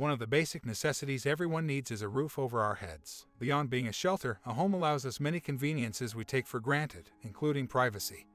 One of the basic necessities everyone needs is a roof over our heads. Beyond being a shelter, a home allows us many conveniences we take for granted, including privacy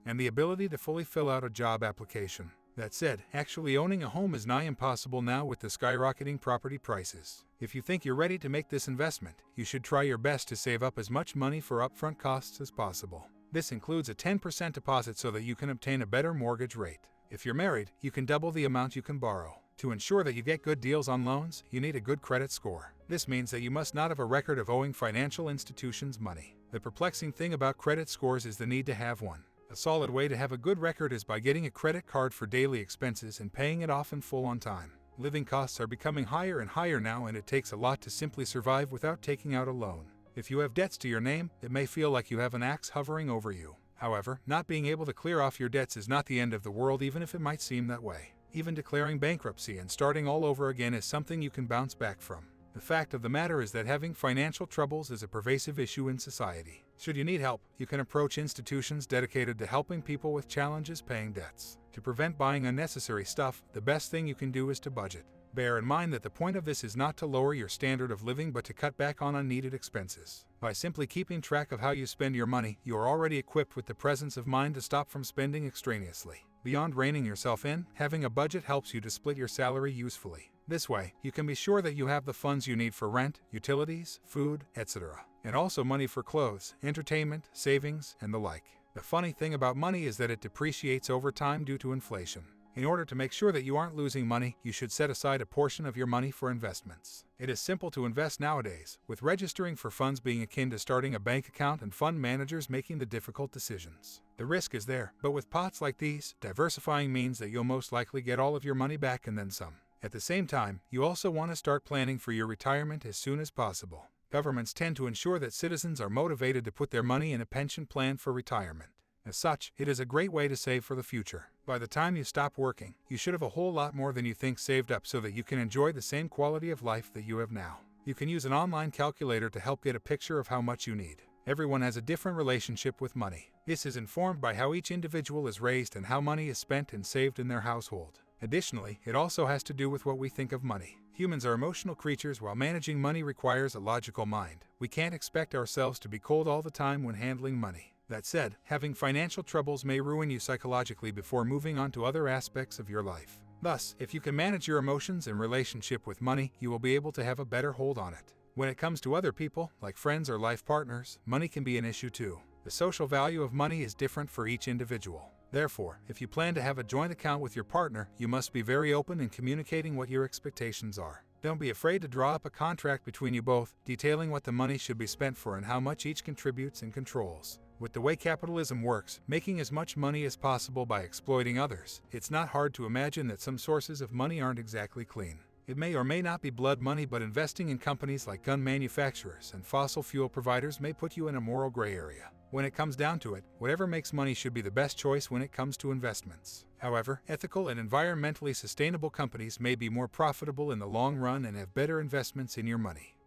and the ability to fully fill out a job application. That said, actually owning a home is nigh impossible now with the skyrocketing property prices. If you think you're ready to make this investment, you should try your best to save up as much money for upfront costs as possible. This includes a 10% deposit so that you can obtain a better mortgage rate. If you're married, you can double the amount you can borrow. To ensure that you get good deals on loans, you need a good credit score. This means that you must not have a record of owing financial institutions money. The perplexing thing about credit scores is the need to have one. A solid way to have a good record is by getting a credit card for daily expenses and paying it off in full on time. Living costs are becoming higher and higher now, and it takes a lot to simply survive without taking out a loan. If you have debts to your name, it may feel like you have an axe hovering over you. However, not being able to clear off your debts is not the end of the world, even if it might seem that way. Even declaring bankruptcy and starting all over again is something you can bounce back from. The fact of the matter is that having financial troubles is a pervasive issue in society. Should you need help, you can approach institutions dedicated to helping people with challenges paying debts. To prevent buying unnecessary stuff, the best thing you can do is to budget. Bear in mind that the point of this is not to lower your standard of living but to cut back on unneeded expenses. By simply keeping track of how you spend your money, you are already equipped with the presence of mind to stop from spending extraneously. Beyond reining yourself in, having a budget helps you to split your salary usefully. This way, you can be sure that you have the funds you need for rent, utilities, food, etc., and also money for clothes, entertainment, savings, and the like. The funny thing about money is that it depreciates over time due to inflation. In order to make sure that you aren't losing money, you should set aside a portion of your money for investments. It is simple to invest nowadays, with registering for funds being akin to starting a bank account and fund managers making the difficult decisions. The risk is there, but with pots like these, diversifying means that you'll most likely get all of your money back and then some. At the same time, you also want to start planning for your retirement as soon as possible. Governments tend to ensure that citizens are motivated to put their money in a pension plan for retirement. As such, it is a great way to save for the future. By the time you stop working, you should have a whole lot more than you think saved up so that you can enjoy the same quality of life that you have now. You can use an online calculator to help get a picture of how much you need. Everyone has a different relationship with money. This is informed by how each individual is raised and how money is spent and saved in their household. Additionally, it also has to do with what we think of money. Humans are emotional creatures, while managing money requires a logical mind. We can't expect ourselves to be cold all the time when handling money. That said, having financial troubles may ruin you psychologically before moving on to other aspects of your life. Thus, if you can manage your emotions and relationship with money, you will be able to have a better hold on it. When it comes to other people, like friends or life partners, money can be an issue too. The social value of money is different for each individual. Therefore, if you plan to have a joint account with your partner, you must be very open in communicating what your expectations are. Don't be afraid to draw up a contract between you both, detailing what the money should be spent for and how much each contributes and controls. With the way capitalism works, making as much money as possible by exploiting others, it's not hard to imagine that some sources of money aren't exactly clean. It may or may not be blood money, but investing in companies like gun manufacturers and fossil fuel providers may put you in a moral gray area. When it comes down to it, whatever makes money should be the best choice when it comes to investments. However, ethical and environmentally sustainable companies may be more profitable in the long run and have better investments in your money.